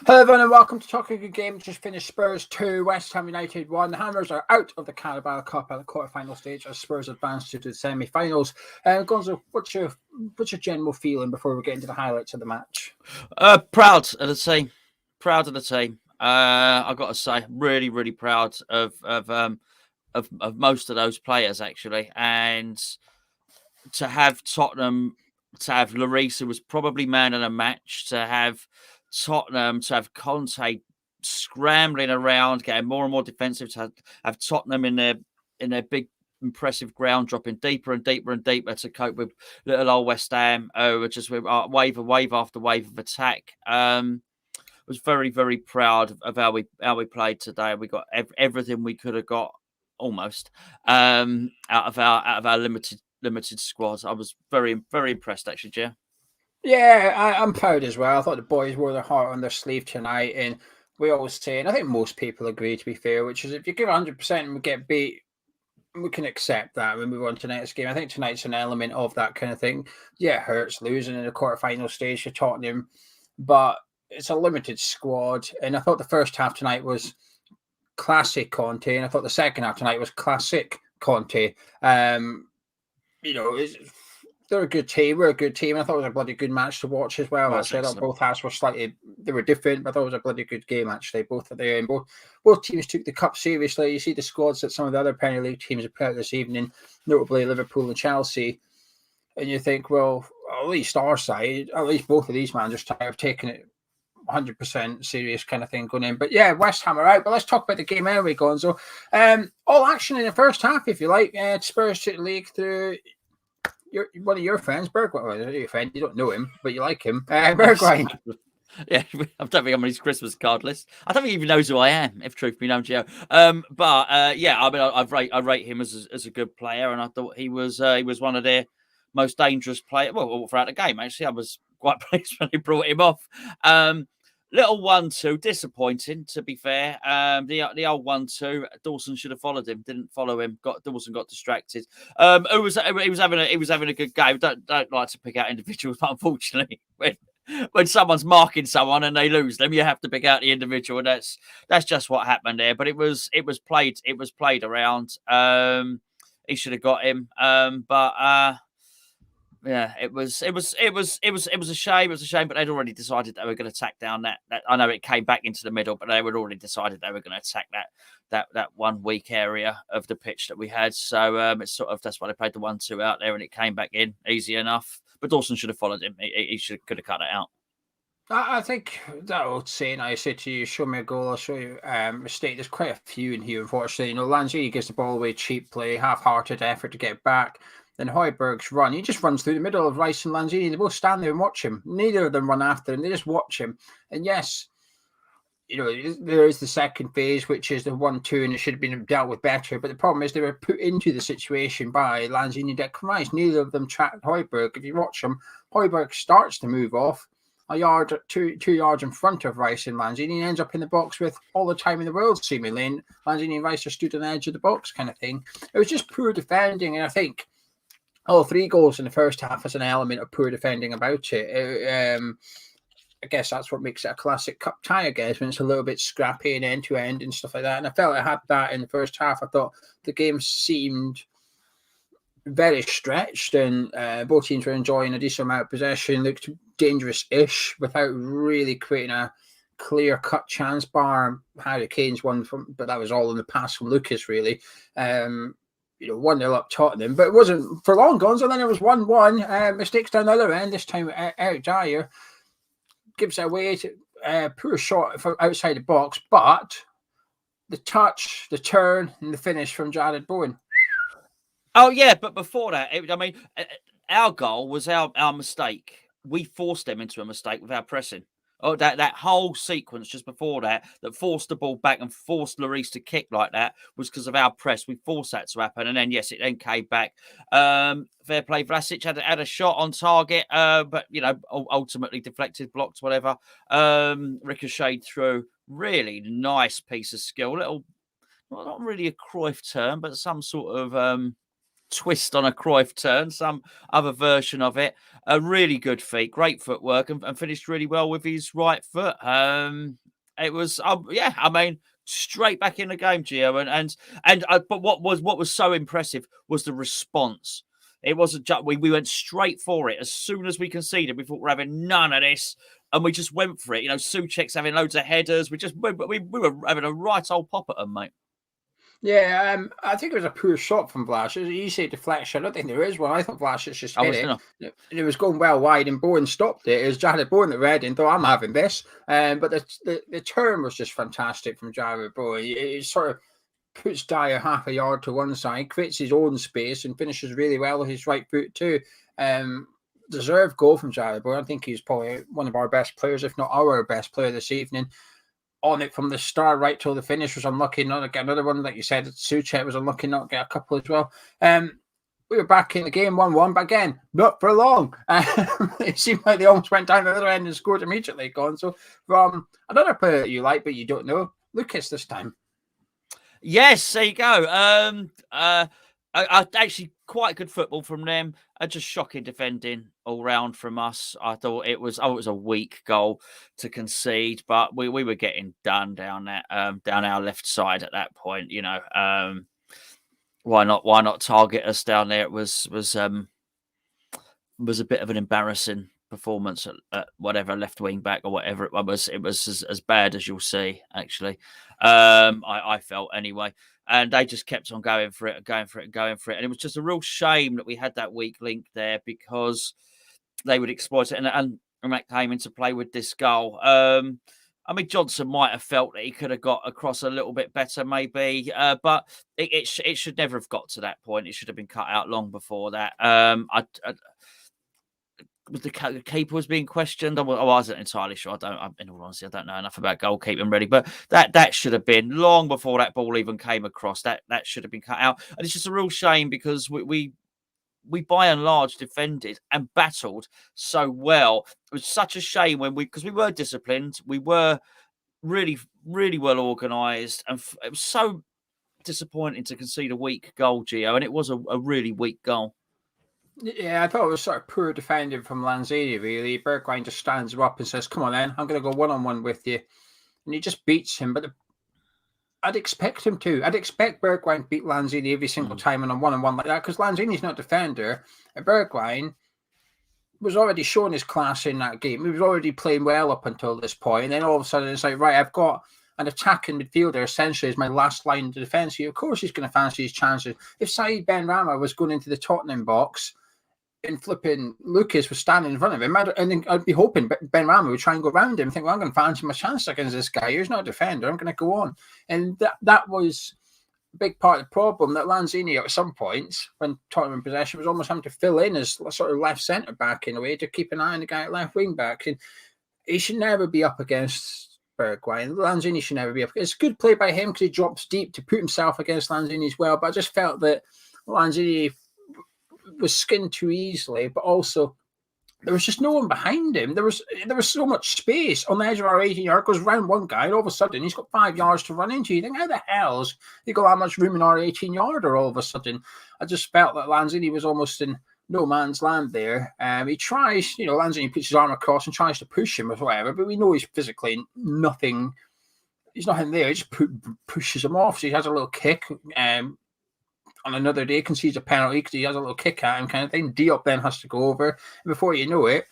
Hello everyone and welcome to Talking Good Game. Just finished Spurs 2, West Ham United 1. The Hammers are out of the Carabao Cup at the quarter-final stage as Spurs advance to the semi-finals. Gonzo, what's your general feeling before we get into the highlights of the match? Proud of the team. Proud of the team. I got to say, really, really proud of most of those players actually, and to have Tottenham, to have Lloris, who was probably man of the match, to have Tottenham, to have Conte scrambling around, getting more and more defensive, to have Tottenham in their big impressive ground, dropping deeper and deeper and deeper to cope with little old West Ham, just with wave after wave of attack. Was very, very proud of how we played today. We got everything we could have got almost out of our limited squad. I was very, very impressed actually, Joe. Yeah, I'm proud as well. I thought the boys wore their heart on their sleeve tonight, and we always say, and I think most people agree to be fair, which is if you give 100% and we get beat, we can accept that when we move on to the next game. I think tonight's an element of that kind of thing. Yeah, it hurts losing in the quarter-final stage to Tottenham, but it's a limited squad. And I thought the first half tonight was classic Conte, and I thought the second half tonight was classic Conte. You know, they're a good team. We're a good team. I thought it was a bloody good match to watch as well. Actually, I thought both halves were they were different, but I thought it was a bloody good game. Actually, both of them, both teams took the cup seriously. You see the squads that some of the other Premier League teams have put out this evening, notably Liverpool and Chelsea, and you think, well, at least our side, at least both of these managers have taken it 100% serious kind of thing going in. But yeah, West Ham are out. But let's talk about the game anyway, Gonzo. All action in the first half, if you like. Spurs took the league through one of your friends, Bergwijn. Your friend, you don't know him, but you like him. Bergwijn. Yeah, I don't think I'm on his Christmas card list. I don't think he even knows who I am, if truth be known, Geo. Yeah, I mean, I rate him as a good player, and I thought he was one of their most dangerous players. Well, throughout the game, actually, I was quite pleased when they brought him off. Little 1-2, disappointing to be fair. The old 1-2, Dawson should have followed him, didn't follow him. Dawson got distracted. He was having a good game. Don't like to pick out individuals, but unfortunately, when someone's marking someone and they lose them, you have to pick out the individual, and that's just what happened there. But it was played around. He should have got him. Yeah, it was a shame. It was a shame, but they'd already decided they were going to attack down that. I know it came back into the middle, but they had already decided they were going to attack that one weak area of the pitch that we had. So it's sort of that's why they played the 1-2 out there, and it came back in easy enough. But Dawson should have followed him. He could have cut it out. I think that old saying I said to you, show me a goal, I'll show you a mistake. There's quite a few in here, unfortunately. You know, Lanzini gives the ball away, cheap play, half-hearted effort to get back. Then Højbjerg's run, he just runs through the middle of Rice and Lanzini. They both stand there and watch him. Neither of them run after him. They just watch him. And yes, you know, there is the second phase, which is the 1-2, and it should have been dealt with better. But the problem is they were put into the situation by Lanzini and Declan Rice. Neither of them tracked Højbjerg. If you watch them, Højbjerg starts to move off a yard, two yards in front of Rice and Lanzini, and ends up in the box with all the time in the world, seemingly. And Lanzini and Rice are stood on the edge of the box kind of thing. It was just poor defending, and I think all three goals in the first half has an element of poor defending about it. I guess that's what makes it a classic cup tie, I guess, when it's a little bit scrappy and end-to-end and stuff like that. And I felt I had that in the first half. I thought the game seemed very stretched, and both teams were enjoying a decent amount of possession, looked dangerous-ish without really creating a clear-cut chance. Bar Harry Kane's one, but that was all in the pass from Lucas, really. 1-0 up Tottenham, but it wasn't for long, Gonzo. Then it was 1-1. Mistakes down the other end. This time, Eric Dyer gives it away to poor shot from outside the box, but the touch, the turn, and the finish from Jared Bowen. Oh yeah, but before that, our goal was our mistake. We forced them into a mistake with our pressing. Oh, that whole sequence just before that forced the ball back and forced Lloris to kick like that was because of our press. We forced that to happen, and then yes, it then came back. Fair play. Vlasic had a shot on target, but ultimately deflected, blocked, whatever. Ricocheted through. Really nice piece of skill. Little, well, not really a Cruyff term, but some sort of twist on a Cruyff turn, some other version of it. A really good feat, great footwork, and finished really well with his right foot. It was, yeah, I mean, straight back in the game, Gio, but what was so impressive was the response. It wasn't just we went straight for it as soon as we conceded. We thought we're having none of this, and we just went for it. You know, Souček's having loads of headers. We were having a right old pop at them, mate. Yeah, I think it was a poor shot from Vlasic. You say deflection. I don't think there is one. I thought Vlasic just hit it. It was going well wide, and Bowen stopped it. It was Jared Bowen that read it and thought, I'm having this. But the turn was just fantastic from Jared Bowen. It sort of puts Dyer half a yard to one side, creates his own space, and finishes really well with his right foot too. Deserved goal from Jared Bowen. I think he's probably one of our best players, if not our best player this evening. On it from the start right till the finish, was unlucky not to get another one. Like you said, Souček was unlucky not to get a couple as well. We were back in the game 1-1, but again, not for long. It seemed like they almost went down the other end and scored immediately. Gonzo, from another player that you like but you don't know, Lucas this time. Yes, there you go. Actually, quite good football from them. Just shocking defending all round from us. I thought it was a weak goal to concede, but we were getting done down our left side at that point. You know, why not target us down there? It was a bit of an embarrassing performance at whatever left wing back or whatever it was. It was as bad as you'll see, actually. I felt anyway. And they just kept on going for it. And it was just a real shame that we had that weak link there, because they would exploit it. And that came into play with this goal. I mean, Johnson might have felt that he could have got across a little bit better, maybe. But it should never have got to that point. It should have been cut out long before that. The keeper was being questioned. I wasn't entirely sure. In all honesty, I don't know enough about goalkeeping really, but that should have been long before that ball even came across. That should have been cut out, and it's just a real shame because we by and large defended and battled so well. It was such a shame because we were disciplined, we were really, really well organised, and it was so disappointing to concede a weak goal, Gio, and it was a really weak goal. Yeah, I thought it was sort of poor defending from Lanzini, really. Bergwijn just stands him up and says, come on then, I'm going to go one-on-one with you. And he just beats him. But I'd expect him to. I'd expect Bergwijn to beat Lanzini every single time on a one-on-one like that, because Lanzini's not a defender. And Bergwijn was already showing his class in that game. He was already playing well up until this point. And then all of a sudden it's like, right, I've got an attacking midfielder essentially as my last line of defence here. Of course he's going to fancy his chances. If Said Benrahma was going into the Tottenham box and flipping Lucas was standing in front of him, and I'd be hoping Benrahma would try and go around him and think, well, I'm going to fancy my chance against this guy. He's not a defender. I'm going to go on. And that was a big part of the problem, that Lanzini at some points, when Tottenham in possession, was almost having to fill in as sort of left centre back in a way to keep an eye on the guy at left wing back. And he should never be up against Bergwijn. Lanzini should never be up. It's good play by him because he drops deep to put himself against Lanzini as well. But I just felt that Lanzini was skinned too easily, but also there was just no one behind him. There was so much space on the edge of our 18-yard, goes round one guy, and all of a sudden he's got 5 yards to run into. You think, how the hell's he got that much room in our 18-yarder all of a sudden? I just felt that Lanzini was almost in no man's land there. He tries, Lanzini puts his arm across and tries to push him or whatever, but we know he's physically nothing. He's nothing there. He just pushes him off. So he has a little kick. On another day, concedes a penalty because he has a little kick at him, kind of thing. Diop then has to go over. And before you know it,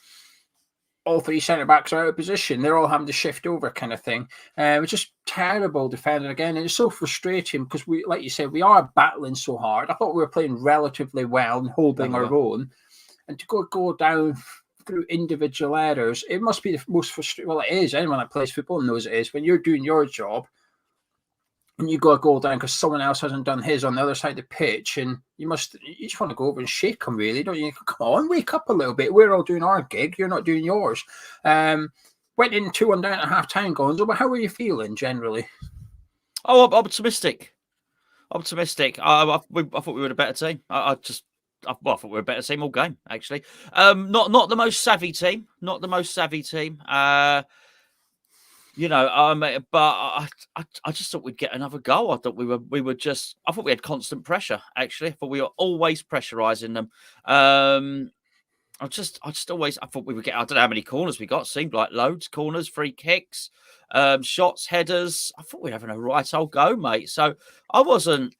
all three centre backs are out of position. They're all having to shift over, kind of thing. It's just terrible defending again. And it's so frustrating because we, like you said, we are battling so hard. I thought we were playing relatively well and holding our own. And to go down through individual errors, it must be the most frustrating. Well, it is. Anyone that plays football knows it is. When you're doing your job, and you got a goal down because someone else hasn't done his on the other side of the pitch, and you just want to go over and shake them, really, don't you? Come on, wake up a little bit. We're all doing our gig. You're not doing yours. Went in 2-1 down at half-time, Gonzo, but how were you feeling generally? Oh, optimistic. I thought we were a better team. I thought we were a better team all game, actually. Not the most savvy team. But I just thought we'd get another goal. I thought I thought we had constant pressure. Actually, I thought we were always pressurising them. I thought we would get. I don't know how many corners we got. Seemed like loads. Corners, free kicks, shots, headers. I thought we were having a right old go, mate. So I wasn't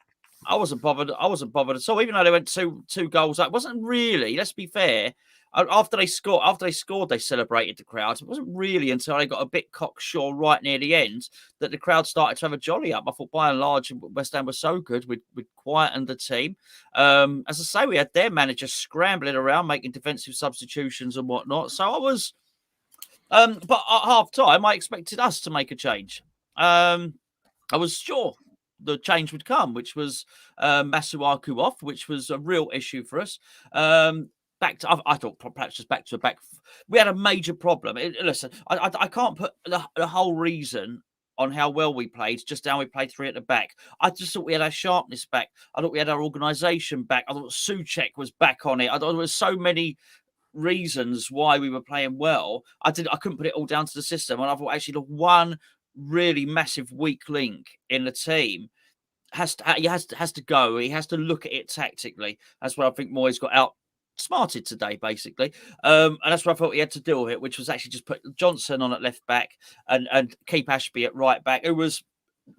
bothered. I wasn't bothered at all. Even though they went two goals, it wasn't really. Let's be fair. After they scored, they celebrated the crowd. It wasn't really until they got a bit cocksure right near the end that the crowd started to have a jolly up. I thought by and large, West Ham was so good. We'd quietened the team. As I say, we had their manager scrambling around, making defensive substitutions and whatnot. So I was, but at half time, I expected us to make a change. I was sure the change would come, which was Masuaku off, which was a real issue for us. I thought perhaps just back to a back. We had a major problem. Listen, I can't put the whole reason on how well we played, just how we played three at the back. I just thought we had our sharpness back. I thought we had our organisation back. I thought Souček was back on it. I thought there were so many reasons why we were playing well. I couldn't put it all down to the system. And I thought actually the one really massive weak link in the team has to go. He has to look at it tactically. That's where I think Moyes got outsmarted today, basically. And that's what I thought he had to deal with it, which was actually just put Johnson on at left back and keep Ashby at right back, who was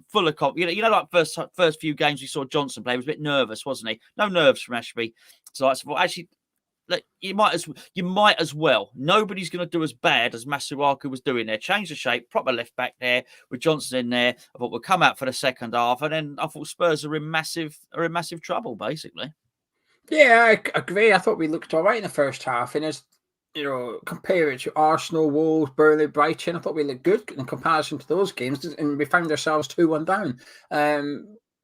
full of confidence. Like first few games we saw Johnson play, he was a bit nervous, wasn't he? No nerves from Ashby. So I thought, actually, look, you might as well. Nobody's going to do as bad as Masuaku was doing there. Change the shape, proper left back there with Johnson in there. I thought we'll come out for the second half, and then I thought Spurs are in massive trouble, basically. Yeah, I agree. I thought we looked all right in the first half, and as compare it to Arsenal, Wolves, Burnley, Brighton, I thought we looked good in comparison to those games, and we found ourselves 2-1 down.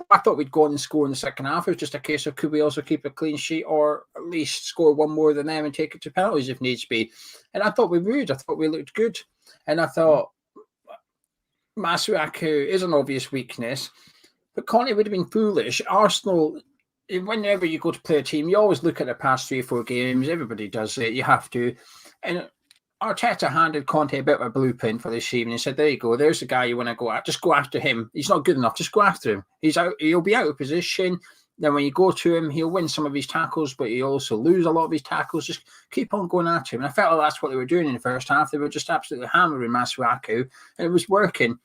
I thought we'd go on and score in the second half. It was just a case of could we also keep a clean sheet or at least score one more than them and take it to penalties if needs be. And I thought we would. I thought we looked good. And I thought Masuaku is an obvious weakness, but Conte would have been foolish. Arsenal, whenever you go to play a team, you always look at the past 3 or 4 games. Everybody does it. You have to. And Arteta handed Conte a bit of a blueprint for this evening and said, there you go. There's the guy you want to go at. Just go after him. He's not good enough. Just go after him. He'll be out of position. Then when you go to him, he'll win some of his tackles, but he'll also lose a lot of his tackles. Just keep on going at him. And I felt like that's what they were doing in the first half. They were just absolutely hammering Masuaku, and it was working.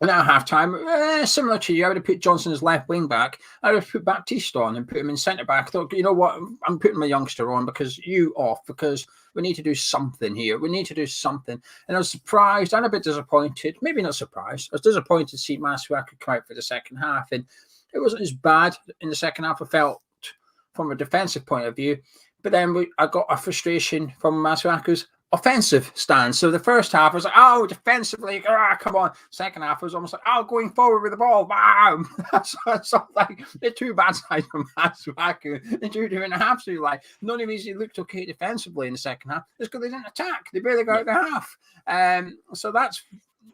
And at half-time, similar to you, I would have put Johnson as left wing-back. I would have put Baptiste on and put him in centre-back. I thought, you know what, I'm putting my youngster on because we need to do something here. We need to do something. And I was surprised and a bit disappointed. Maybe not surprised. I was disappointed to see Masuaku come out for the second half. And it wasn't as bad in the second half, I felt, from a defensive point of view. But then I got a frustration from Masuaku's offensive stance. So the first half I was like, oh, defensively, come on. Second half I was almost like, oh, going forward with the ball, wow. So like the two bad sides from Masuaku, the two doing a half. So like none of these looked okay defensively in the second half. It's because they didn't attack. They barely got out the half. So that's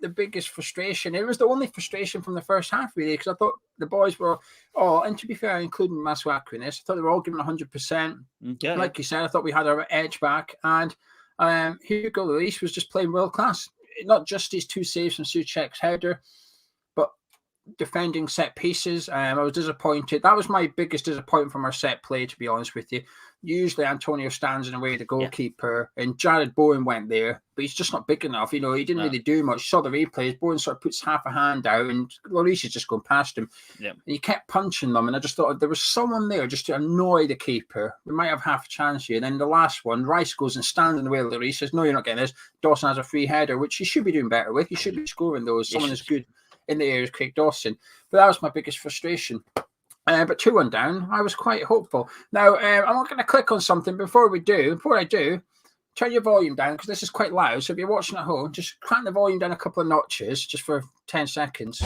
the biggest frustration. It was the only frustration from the first half, really, because I thought the boys were and to be fair, including Masuaku in this, I thought they were all giving 100%. Yeah. Like you said, I thought we had our edge back, and Hugo Lloris was just playing world class. Not just his 2 saves from Souček's header, but defending set pieces. I was disappointed. That was my biggest disappointment from our set play, to be honest with you. Usually Antonio stands in the way of the goalkeeper, and Jared Bowen went there, but he's just not big enough. He didn't really do much. Saw the replays. Bowen sort of puts half a hand out, and Lloris is just going past him. Yeah. And he kept punching them, and I just thought there was someone there just to annoy the keeper. We might have half a chance here. And then the last one, Rice goes and stands in the way of Lloris, says, no, you're not getting this. Dawson has a free header, which he should be doing better with. He should be scoring those. Someone is good in the air is Craig Dawson. But that was my biggest frustration. But 2-1 down, I was quite hopeful. Now, I'm not going to click on something before I do, turn your volume down, because this is quite loud. So if you're watching at home, just crank the volume down a couple of notches, just for 10 seconds.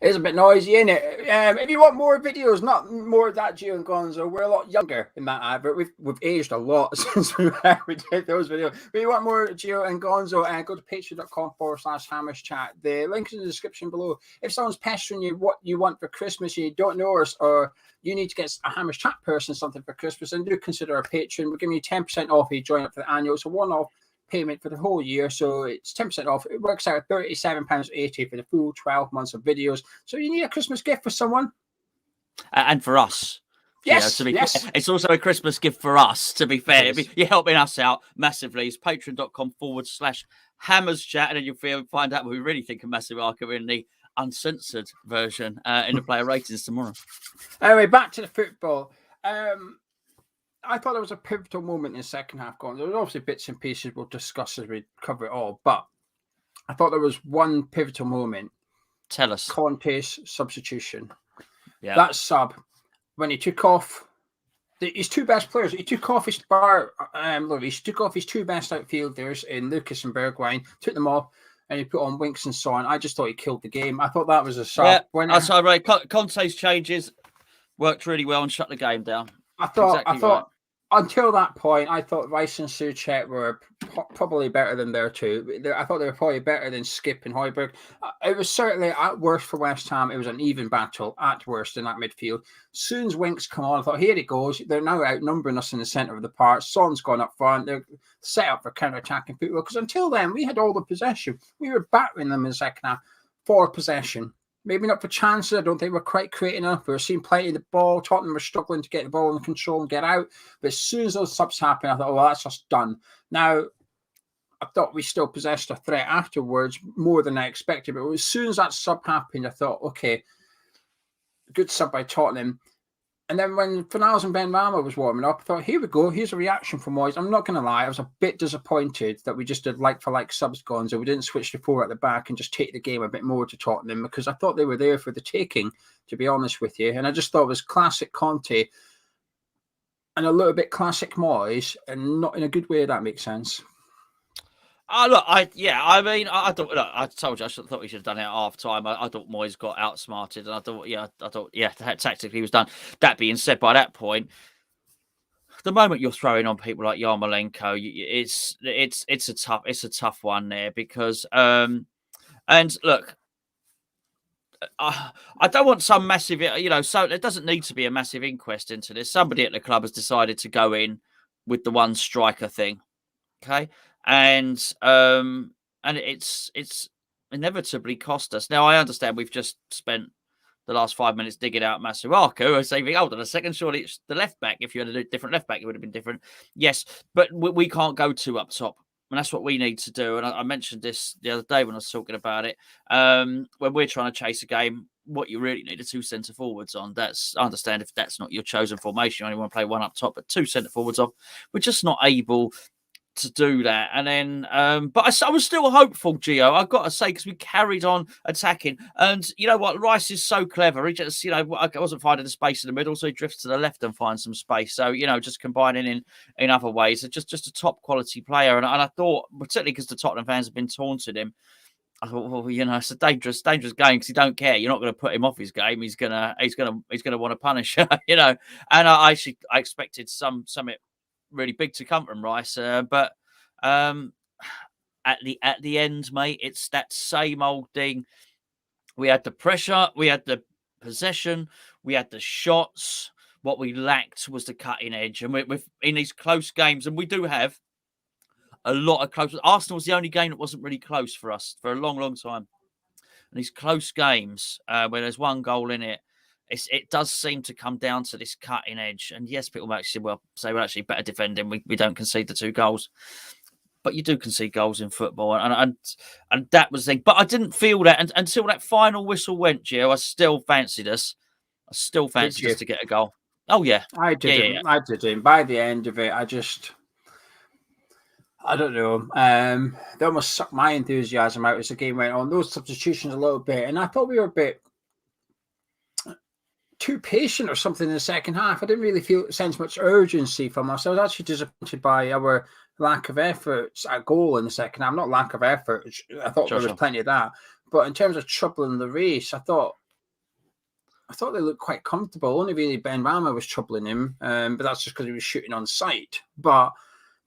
It's a bit noisy, isn't it? If you want more videos, not more of that Geo Gonzo, we're a lot younger in that advert. We've aged a lot since we did those videos. But if you want more Geo and Gonzo, go to patreon.com/Hammers Chat. The link is in the description below. If someone's pestering you what you want for Christmas and you don't know, or you need to get a Hammers Chat person something for Christmas, then do consider our Patreon. We're giving you 10% off if you join up for the annual. It's a one-off payment for the whole year, so it's 10% off. It works out at £37.80 for the full 12 months of videos. So you need a Christmas gift for someone, and for us. yes, Fair, it's also a Christmas gift for us, to be fair. You're helping us out massively. It's patreon.com/Hammers Chat, and then you'll find out what we really think of Massive Arca in the uncensored version in the player ratings tomorrow. Anyway, back to the football. I thought there was a pivotal moment in the second half. There were obviously bits and pieces we'll discuss as we cover it all, but I thought there was one pivotal moment. Tell us. Conte's substitution. Yeah. That sub, when he took off his two best players, he took off his two best outfielders in Lucas and Bergwijn, took them off, and he put on Winks and Son. I just thought he killed the game. I thought that was a sub. Yeah, I saw right. Conte's changes worked really well and shut the game down. I thought until that point, I thought Rice and Souček were probably better than their two. I thought they were probably better than Skip and Højbjerg. It was certainly at worst for West Ham. It was an even battle at worst in that midfield. Soon as Winks come on, I thought, here it goes. They're now outnumbering us in the centre of the park. Son's gone up front. They're set up for counter-attacking football. Because until then, we had all the possession. We were battering them in the second half for possession. Maybe not for chances. I don't think we're quite creating enough. We were seeing plenty of the ball. Tottenham were struggling to get the ball under control and get out. But as soon as those subs happened, I thought, oh, that's just done. Now, I thought we still possessed a threat afterwards, more than I expected. But as soon as that sub happened, I thought, okay, good sub by Tottenham. And then when Fornals and Benrahma was warming up, I thought, here we go. Here's a reaction from Moyes. I'm not going to lie. I was a bit disappointed that we just did like-for-like subs Gonzo. We didn't switch to four at the back and just take the game a bit more to Tottenham, because I thought they were there for the taking, to be honest with you. And I just thought it was classic Conte and a little bit classic Moyes, and not in a good way, if that makes sense. I thought. Look, I told you, I thought we should have done it at half time. I thought Moyes got outsmarted, and I thought, tactically he was done. That being said, by that point, the moment you're throwing on people like Yarmolenko, it's a tough one there, because and look, I don't want some massive, so there doesn't need to be a massive inquest into this. Somebody at the club has decided to go in with the one striker thing, okay. And it's inevitably cost us. Now, I understand we've just spent the last 5 minutes digging out Masuaku and saying, hold on a second, surely it's the left back. If you had a different left back, it would have been different. Yes, but we can't go two up top. And that's what we need to do. And I mentioned this the other day when I was talking about it. When we're trying to chase a game, what you really need are two centre forwards on. I understand if that's not your chosen formation, you only want to play one up top, but two centre forwards off. We're just not able to do that. And then but I was still hopeful, Gio, I've got to say, because we carried on attacking. And you know what, Rice is so clever. He just, I wasn't finding the space in the middle, so he drifts to the left and finds some space. So just combining in other ways. It's just a top quality player. And I thought, particularly because the Tottenham fans have been taunting him, I thought, well, it's a dangerous game, because he don't care. You're not going to put him off his game. He's gonna want to punish you, And I expected something really big to come from Rice, but at the end, mate, it's that same old thing. We had the pressure, we had the possession, we had the shots. What we lacked was the cutting edge, and we're in these close games, and we do have a lot of close. Arsenal was the only game that wasn't really close for us for a long, long time. And these close games, where there's one goal in it, it does seem to come down to this cutting edge. And yes, people might say we're actually better defending. We don't concede the two goals, but you do concede goals in football, and that was the thing. But I didn't feel that until that final whistle went, Gio. I still fancied us. I still fancied us to get a goal. Oh yeah, I didn't. Yeah. I didn't. By the end of it, I don't know. They almost sucked my enthusiasm out as the game went on. Those substitutions a little bit, and I thought we were a bit too patient or something in the second half. I didn't really sense much urgency from us. I was actually disappointed by our lack of effort at goal in the second half. Not lack of effort. I thought there was plenty of that. But in terms of troubling the race, I thought I thought they looked quite comfortable. Only really Ben Rama was troubling him, but that's just because he was shooting on sight. But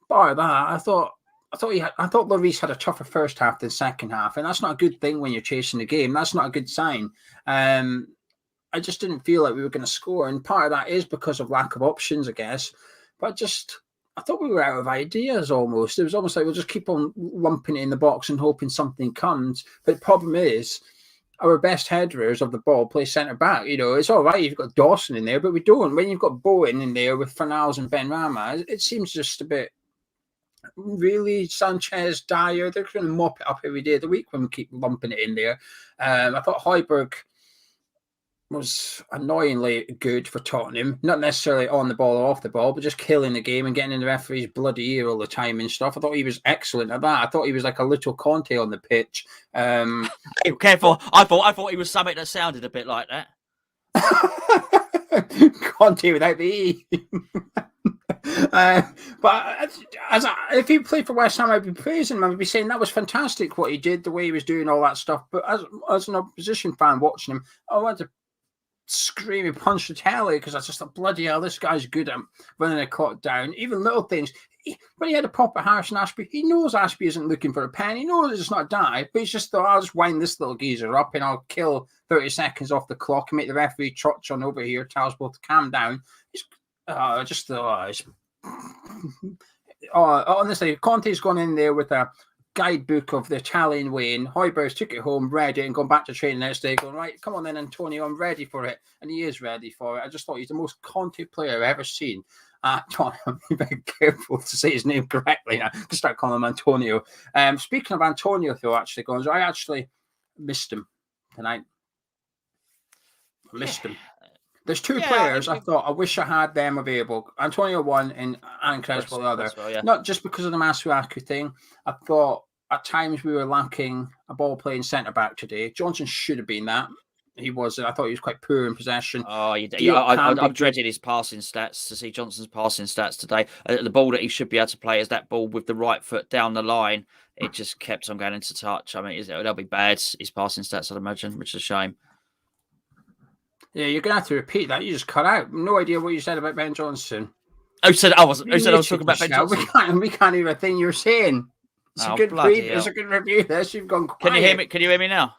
bar that, I thought Lloris had a tougher first half than second half, and that's not a good thing when you're chasing the game. That's not a good sign. I just didn't feel like we were going to score, and part of that is because of lack of options, I guess. But I thought we were out of ideas almost. It was almost like we'll just keep on lumping it in the box and hoping something comes. But the problem is, our best headers of the ball play centre back. It's all right. You've got Dawson in there, but we don't. When you've got Bowen in there with Fornals and Ben Rama, it seems just a bit really Sanchez, Dyer. They're going to mop it up every day of the week when we keep lumping it in there. I thought Højbjerg was annoyingly good for Tottenham, not necessarily on the ball or off the ball, but just killing the game and getting in the referee's bloody ear all the time and stuff. I thought he was excellent at that. I thought he was like a little Conte on the pitch. Hey, careful! I thought he was something that sounded a bit like that. Conte without the E. But if he played for West Ham, I'd be praising him. I'd be saying that was fantastic what he did, the way he was doing all that stuff. But as an opposition fan watching him, I wanted to scream and punch the telly because I just thought, bloody hell, this guy's good at running the clock down. Even little things. When he had a pop at Harrison Ashby, he knows Ashby isn't looking for a pen. He knows it's not a dive, but he's just thought, I'll just wind this little geezer up and I'll kill 30 seconds off the clock and make the referee trot on over here, tell us both to calm down. Honestly, Conte's gone in there with a guidebook of the Italian way, and Højbjerg took it home, read it, and gone back to training the next day, going, right, come on then, Antonio, I'm ready for it. And he is ready for it. I just thought he's the most Conte player I've ever seen. I'm very careful to say his name correctly now, to start calling him Antonio. Speaking of Antonio, though, actually, Gonzo, I actually missed him tonight. Missed him. There's two players I thought I wish I had them available. Antonio one and Aaron Crespo the other. Well, yeah. Not just because of the Masuaku thing. I thought at times we were lacking a ball playing centre back today. Johnson should have been that. He was. I thought he was quite poor in possession. Oh, I've dreaded his passing stats to see Johnson's passing stats today. The ball that he should be able to play is that ball with the right foot down the line. It just kept on going into touch. I mean, that'll be bad. His passing stats, I'd imagine, which is a shame. Yeah, you're gonna have to repeat that. You just cut out. No idea what you said about Ben Johnson. Who said I was talking about Ben Johnson? We can't hear a thing you're saying. It's a good read. It's a good review. This you've gone quiet. Can you hear me? Can you hear me now?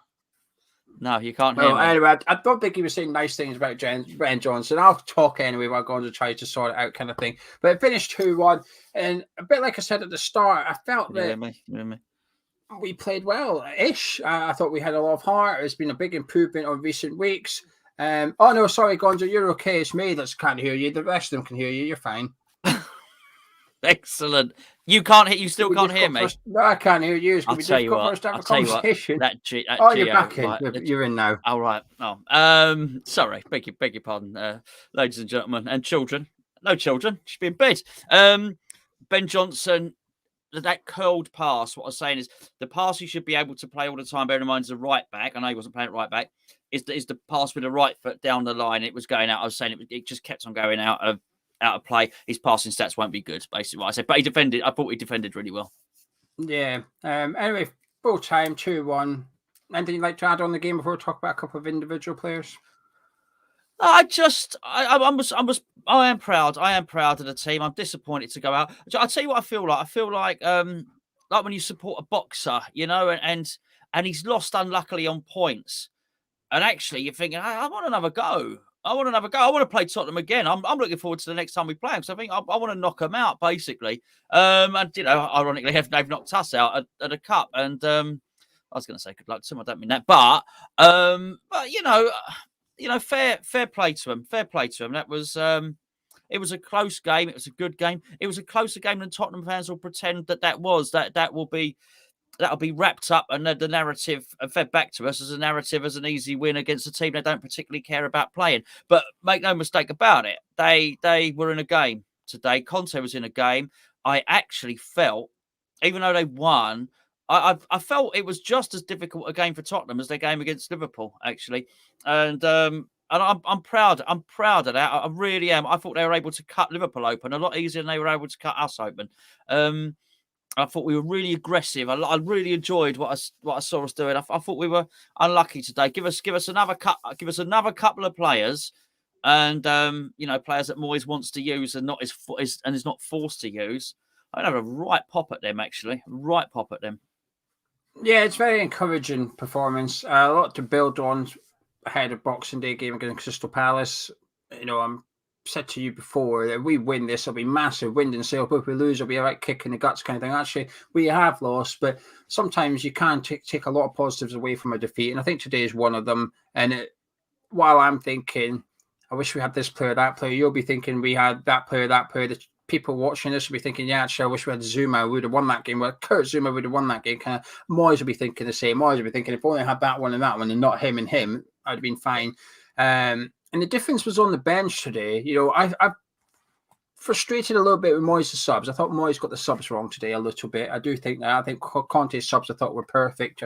No, you can't hear me. Anyway, I don't think he was saying nice things about Ben Johnson. I'll talk anyway while going to try to sort it out, kind of thing. But it finished 2-1, and a bit like I said at the start, I felt that we played well-ish. I thought we had a lot of heart. It's been a big improvement on recent weeks. Oh no, sorry, Gonzo, you're okay. It's me that can't hear you. The rest of them can hear you. You're fine. Excellent. You can't hear. You still can't hear me. No, I can't hear you. It's I'll tell you what. I'll tell you what. That you're back in. Right, you're in now. All right. Oh, sorry. Beg your pardon, ladies and gentlemen and children. No children. Should be in bed. Ben Johnson. That curled pass. What I was saying is the pass he should be able to play all the time. Bearing in mind, as a right back. I know he wasn't playing at right back. Is the pass with the right foot down the line? It was going out. I was saying it just kept on going out of play. His passing stats won't be good, basically what I said. But he defended. I thought he defended really well. Yeah. Anyway, full time 2-1. Anything you'd like to add on the game before we talk about a couple of individual players? I am proud. I am proud of the team. I'm disappointed to go out. I'll tell you what I feel like. I feel like when you support a boxer, and he's lost unluckily on points. And actually, you're thinking, I want another go. I want to play Tottenham again. I'm looking forward to the next time we play them. So I think I want to knock them out, basically. And ironically, they've knocked us out at a cup. And I was going to say good luck to them. I don't mean that, but fair play to them. Fair play to them. That was it was a close game. It was a good game. It was a closer game than Tottenham fans will pretend that was. That'll be wrapped up and the narrative fed back to us as a narrative as an easy win against a team they don't particularly care about playing. But make no mistake about it, they were in a game today. Conte was in a game. I actually felt, even though they won, I felt it was just as difficult a game for Tottenham as their game against Liverpool, actually. And I'm proud. I'm proud of that. I really am. I thought they were able to cut Liverpool open a lot easier than they were able to cut us open. I thought we were really aggressive. I really enjoyed what I saw us doing. I thought we were unlucky today. Give us another couple of players, and players that Moyes wants to use and is not forced to use. I'd have a right pop at them, actually. Right pop at them. Yeah, it's very encouraging performance. A lot to build on ahead of Boxing Day game against Crystal Palace. I'm said to you before that we win this, it'll be massive. Wind and sail. But if we lose, it'll be a right kick in the guts kind of thing. Actually, we have lost, but sometimes you can take a lot of positives away from a defeat, and I think today is one of them. And while I'm thinking, I wish we had this player, that player, you'll be thinking we had that player, that player. The people watching this will be thinking, yeah, actually, I wish we had Zuma. We would have won that game. Well, Kurt Zuma would have won that game. Kind of Moyes would be thinking the same. Moyes would be thinking, if only I had that one and not him and him, I'd have been fine. And the difference was on the bench today. I've frustrated a little bit with Moyes' subs. I thought Moyes got the subs wrong today a little bit. I do think that. I think Conte's subs I thought were perfect.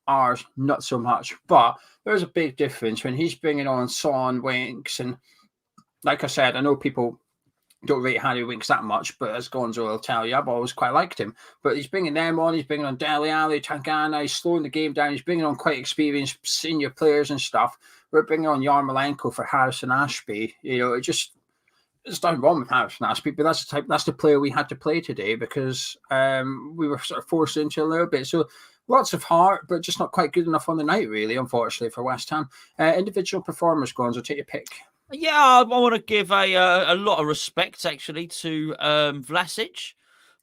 Ours, not so much. But there's a big difference when he's bringing on Son, Winks, and like I said, I know people don't rate Harry Winks that much, but as Gonzo will tell you, I've always quite liked him. But he's bringing them on. He's bringing on Dele Alli, Tangana. He's slowing the game down. He's bringing on quite experienced senior players and stuff. We're bringing on Yarmolenko for Harrison Ashby. It's nothing wrong with Harrison Ashby, but that's the player we had to play today because we were sort of forced into a little bit. So lots of heart, but just not quite good enough on the night, really, unfortunately, for West Ham. Individual performers, Gonzo, take your pick. Yeah, I want to give a lot of respect, actually, to Vlasic.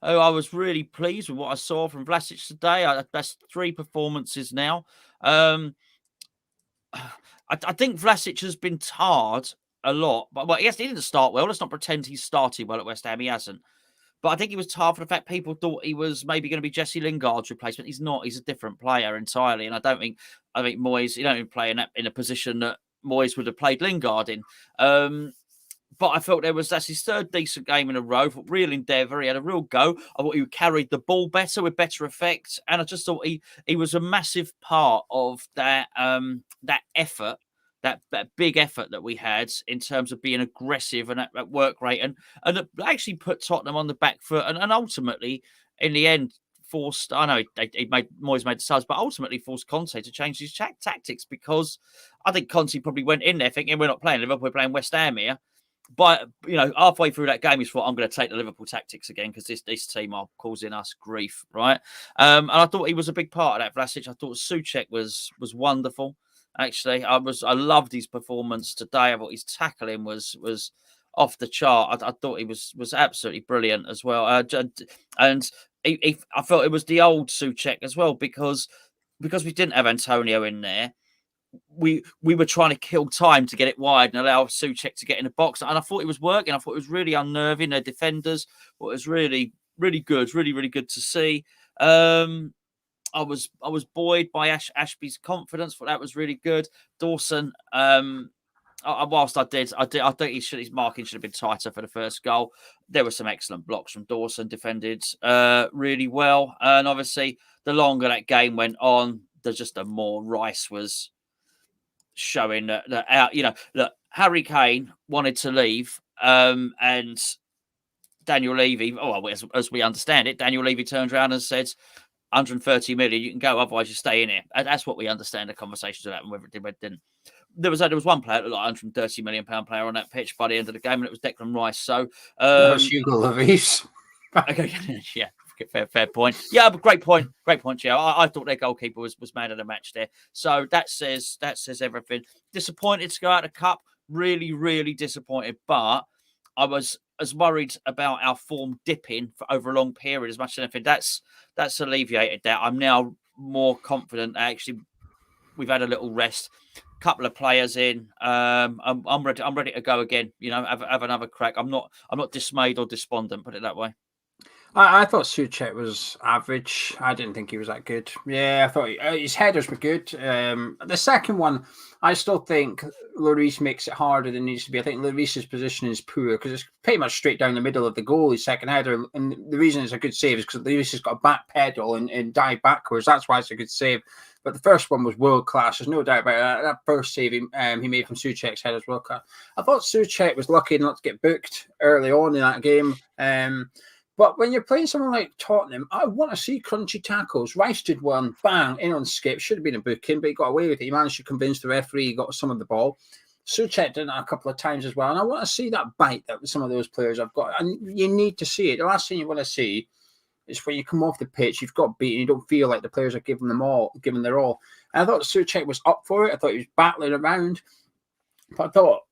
I was really pleased with what I saw from Vlasic today. That's 3 performances now. I think Vlasic has been tarred a lot. But yes, he didn't start well. Let's not pretend he started well at West Ham. He hasn't. But I think he was tarred for the fact people thought he was maybe going to be Jesse Lingard's replacement. He's not. He's a different player entirely. And I think Moyes, don't play in a position that Moyes would have played Lingard in. But I felt that's his 3rd decent game in a row. Real endeavour. He had a real go. I thought he carried the ball better with better effect. And I just thought he was a massive part of that effort, that big effort that we had in terms of being aggressive and at work rate. And it actually put Tottenham on the back foot and ultimately, in the end, forced, I know Moyes made the subs, but ultimately forced Conte to change his tactics because I think Conte probably went in there thinking we're not playing Liverpool, we're playing West Ham here. But, halfway through that game, he thought, I'm going to take the Liverpool tactics again because this team are causing us grief, right? And I thought he was a big part of that, Vlasic. I thought Souček was wonderful, actually. I loved his performance today. I thought his tackling was off the chart. I thought he was absolutely brilliant as well. And I felt it was the old Souček as well because we didn't have Antonio in there. We were trying to kill time to get it wide and allow Souček to get in the box. And I thought it was working. I thought it was really unnerving. Their defenders, it was really, really good. Really, really good to see. I was buoyed by Ashby's confidence. Thought that was really good. Dawson, whilst I think his marking should have been tighter for the first goal. There were some excellent blocks from Dawson, defended really well. And obviously, the longer that game went on, the more Rice was showing that Harry Kane wanted to leave, and Daniel Levy, as we understand it, Daniel Levy turns around and says, 130 million, you can go, otherwise you stay in it. And that's what we understand the conversations about, and whether it did or didn't. There was one player that looked like £130 million player on that pitch by the end of the game, and it was Declan Rice. So that was Hugo Lloris. Okay, yeah. Fair point. Yeah, but great point. Great point, Geo. I thought their goalkeeper was man of the match there. So that says everything. Disappointed to go out of the cup. Really, really disappointed. But I was as worried about our form dipping for over a long period as much as anything. That's alleviated that. I'm now more confident that actually we've had a little rest. Couple of players in. I'm ready to go again. Have another crack. I'm not dismayed or despondent. Put it that way. I thought Souček was average. I didn't think he was that good. Yeah, I thought his headers were good. The second one, I still think Lloris makes it harder than it needs to be. I think Lloris's position is poor because it's pretty much straight down the middle of the goal, his second header. And the reason it's a good save is because Lloris has got a back pedal and dive backwards. That's why it's a good save. But the first one was world class. There's no doubt about that. That first save he made from Souček's head was world class. I thought Souček was lucky not to get booked early on in that game. But when you're playing someone like Tottenham, I want to see crunchy tackles. Rice did one, bang, in on skip. Should have been a booking, but he got away with it. He managed to convince the referee he got some of the ball. Souček did it a couple of times as well. And I want to see that bite that some of those players have got. And you need to see it. The last thing you want to see is when you come off the pitch, you've got beaten, you don't feel like the players are giving their all. And I thought Souček was up for it. I thought he was battling around. But I thought,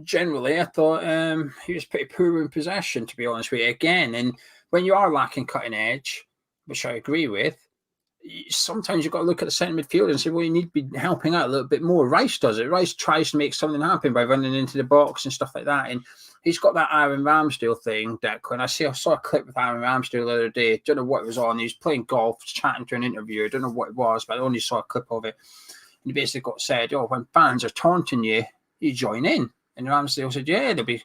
generally, he was pretty poor in possession, to be honest with you, again. And when you are lacking cutting edge, which I agree with, sometimes you've got to look at the centre midfield and say, well, you need to be helping out a little bit more. Rice does it. Rice tries to make something happen by running into the box and stuff like that. And he's got that Aaron Ramsdale thing, Declan. I saw a clip with Aaron Ramsdale the other day. Don't know what it was on. He was playing golf, chatting to an interviewer. Don't know what it was, but I only saw a clip of it. And he basically got said, when fans are taunting you, you join in. And Ramsdale said, yeah, they'll be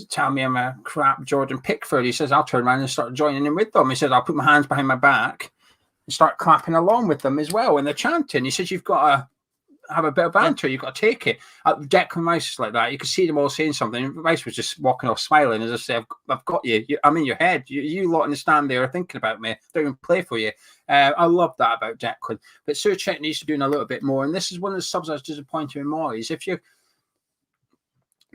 telling me I'm a crap Jordan Pickford. He says, I'll turn around and start joining in with them. He said, I'll put my hands behind my back and start clapping along with them as well when they're chanting. He says, you've got to have a bit of banter. You've got to take it. Declan Rice is like that. You could see them all saying something. Rice was just walking off smiling. As I say, I've got you. I'm in your head. You lot in the stand there are thinking about me. Don't even play for you. I love that about Declan. But Souček needs to do a little bit more. And this is one of the subs I was disappointed in Moyes. If you're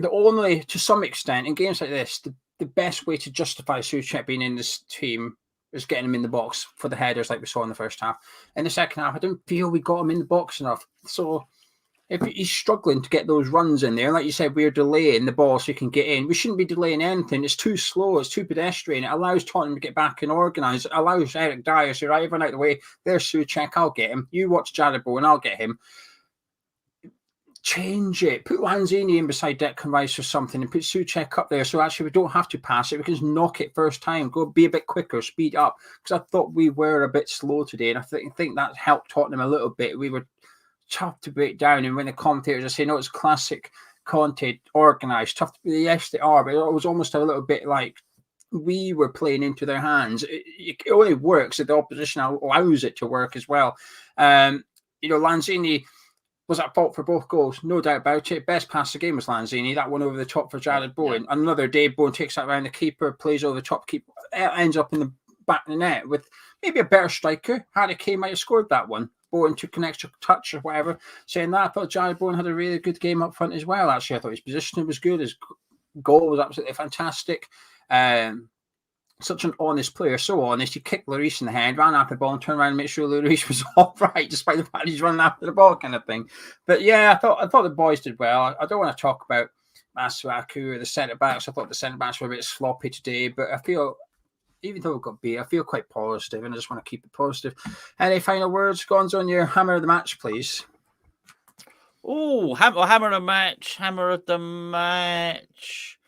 to some extent, in games like this, the best way to justify Souček being in this team is getting him in the box for the headers like we saw in the first half. In the second half, I don't feel we got him in the box enough. So if he's struggling to get those runs in there, like you said, we're delaying the ball so he can get in. We shouldn't be delaying anything. It's too slow. It's too pedestrian. It allows Tottenham to get back and organise. It allows Eric Dyer to say, right, everyone out of the way. There's Souček. I'll get him. You watch Jared Bowen. I'll get him. Change it. Put Lanzini in beside Declan Rice or something and put Souček up there so actually we don't have to pass it. We can just knock it first time. Go be a bit quicker, speed up. Because I thought we were a bit slow today and I think that helped Tottenham a little bit. We were tough to break down and when the commentators are saying, no, it's classic Conte, organised, tough to be. Yes, they are, but it was almost a little bit like we were playing into their hands. It only works if the opposition allows it to work as well. Lanzini was at fault for both goals, no doubt about it. Best pass of the game was Lanzini. That one over the top for Jared Bowen. Yeah. Another day, Bowen takes that around the keeper, plays over the top, keeper ends up in the back of the net with maybe a better striker. Harry Kane might have scored that one. Bowen took an extra touch or whatever. Saying that, I thought Jared Bowen had a really good game up front as well. Actually, I thought his positioning was good. His goal was absolutely fantastic. Such an honest player, so honest. He kicked Lloris in the head, ran after the ball, and turned around and made sure Lloris was all right, despite the fact he's running after the ball, kind of thing. But yeah, I thought the boys did well. I don't want to talk about Masuaku or the centre backs. I thought the centre backs were a bit sloppy today, but I feel, even though we got beat, I feel quite positive, and I just want to keep it positive. Any final words, Gonzo, on your hammer of the match, please? Oh, hammer of the match.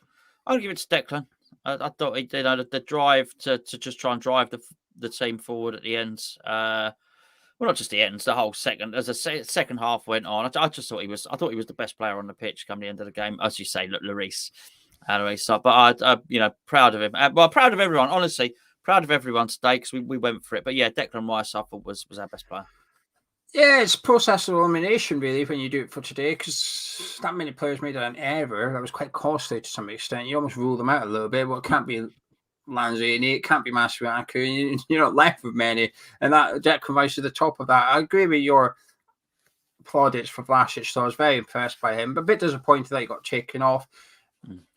I'll give it to Declan. I thought he did the drive to just try and drive the team forward at the end. Well, not just the ends, the whole second. As the second half went on, I just thought he was the best player on the pitch come the end of the game. As you say, look, Lloris. But I proud of him. Well, proud of everyone. Honestly, proud of everyone today because we went for it. But yeah, Declan Rice, I thought was our best player. Yeah, it's process of elimination, really, when you do it for today, because that many players made an error. That was quite costly to some extent. You almost rule them out a little bit. Well, it can't be Lanzini, it can't be Masuaku. You're not left with many. And that Declan Rice at the top of that. I agree with your plaudits for Vlasic, so I was very impressed by him, but a bit disappointed that he got taken off.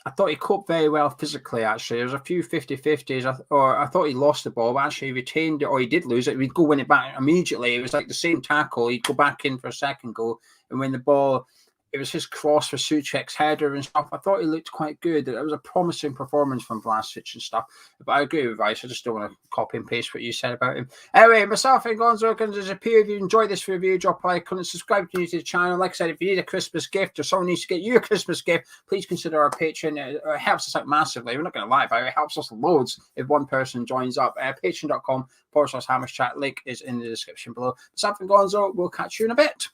I thought he coped very well physically, actually. There was a few 50-50s, or I thought he lost the ball, but actually he retained it, or he did lose it. He'd go win it back immediately. It was like the same tackle. He'd go back in for a second goal, and when the ball, it was his cross for Souček's header and stuff. I thought he looked quite good. It was a promising performance from Vlasic and stuff. But I agree with Rice. I just don't want to copy and paste what you said about him. Anyway, myself and Gonzo can disappear. If you enjoyed this review, drop a like, comment, subscribe to the channel. Like I said, if you need a Christmas gift or someone needs to get you a Christmas gift, please consider our Patreon. It helps us out massively. We're not going to lie about it. It helps us loads if one person joins up. Patreon.com/HammersChat. Link is in the description below. Myself and Gonzo, we'll catch you in a bit.